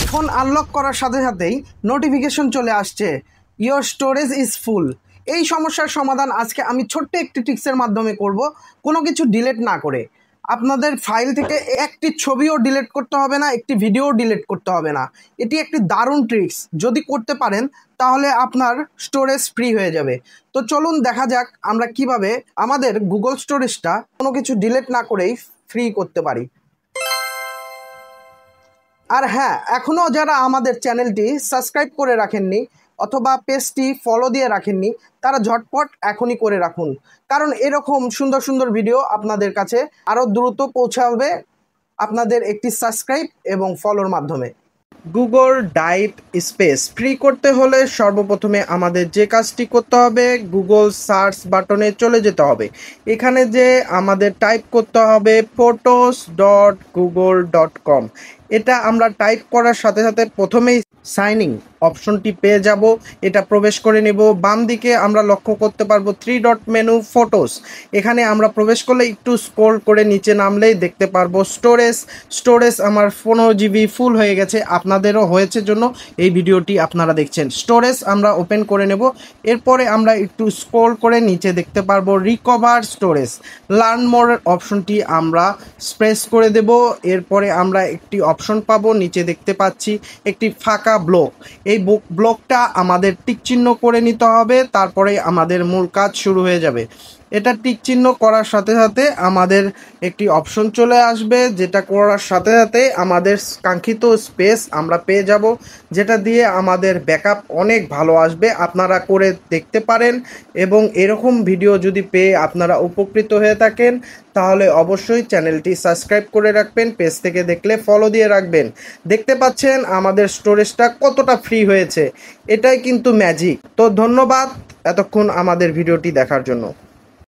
Phone unlock করার সাথে সাথেই নোটিফিকেশন চলে আসছে ইয়োর স্টোরেজ ইজ ফুল। এই সমস্যার সমাধান আজকে আমি ছোট্ট একটি ট্রিক্সের মাধ্যমে করব, কোনো কিছু ডিলিট না করে। আপনাদের ফাইল থেকে একটি ছবিও ডিলিট করতে হবে না, একটি ভিডিও ডিলিট করতে হবে না। এটি একটি দারুণ ট্রিক্স, যদি করতে পারেন তাহলে আপনার স্টোরেজ ফ্রি হয়ে যাবে। তো চলুন দেখা যাক আমরা কিভাবে আমাদের গুগল স্টোরেজটা কোনো কিছু ডিলিট না করেই ফ্রি করতে পারি। আর হ্যাঁ, এখনও যারা আমাদের চ্যানেলটি সাবস্ক্রাইব করে রাখেননি অথবা পেজটি ফলো দিয়ে রাখেননি, তারা ঝটপট এখনই করে রাখুন, কারণ এরকম সুন্দর সুন্দর ভিডিও আপনাদের কাছে আরও দ্রুত পৌঁছাবে আপনাদের একটি সাবস্ক্রাইব এবং ফলোর মাধ্যমে। গুগল ড্রাইভ স্পেস ফ্রি করতে হলে সর্বপ্রথমে আমাদের যে কাজটি করতে হবে, গুগল সার্চ বাটনে চলে যেতে হবে। এখানে যে আমাদের টাইপ করতে হবে photos.google.com। এটা আমরা টাইপ করার সাথে সাথে প্রথমেই সাইন ইন অপশনটি পেয়ে যাব। এটা প্রবেশ করে নেব। বাম দিকে আমরা লক্ষ্য করতে পারবো 3 ডট মেনু ফটোস। এখানে আমরা প্রবেশ করলে একটু স্ক্রল করে নিচে নামলেই দেখতে পারবো স্টোরেজ আমার 15 GB ফুল হয়ে গেছে। আপনাদেরও হয়েছে জন্য এই ভিডিওটি আপনারা দেখছেন। স্টোরেজ আমরা ওপেন করে নেব। এরপরে আমরা একটু স্ক্রল করে নিচে দেখতে পারবো রিকভার স্টোরেজ। লার্ন মোর অপশনটি আমরা প্রেস করে দেব। এরপরে আমরা একটি অপশন পাবো, নিচে দেখতে পাচ্ছি একটি ফাঁকা ব্লক। এই ব্লকটা আমাদের টিক চিহ্ন করে নিতে হবে, তারপরে আমাদের মূল কাজ শুরু হয়ে যাবে। এটা টিক চিহ্ন করার সাথে সাথে আমাদের একটি অপশন চলে আসবে, যেটা করার সাথে সাথে আমাদের কাঙ্ক্ষিত স্পেস আমরা পেয়ে যাব, যেটা দিয়ে আমাদের ব্যাকআপ অনেক ভালো আসবে। আপনারা করে দেখতে পারেন এবং এরকম ভিডিও যদি পেয়ে আপনারা উপকৃত হয়ে থাকেন তাহলে অবশ্যই চ্যানেলটি সাবস্ক্রাইব করে রাখবেন, পেজ থেকে দেখলে ফলো দিয়ে রাখবেন। দেখতে পাচ্ছেন আমাদের স্টোরেজটা কতটা ফ্রি হয়েছে, এটাই কিন্তু ম্যাজিক। তো ধন্যবাদ এতক্ষণ আমাদের ভিডিওটি দেখার জন্য।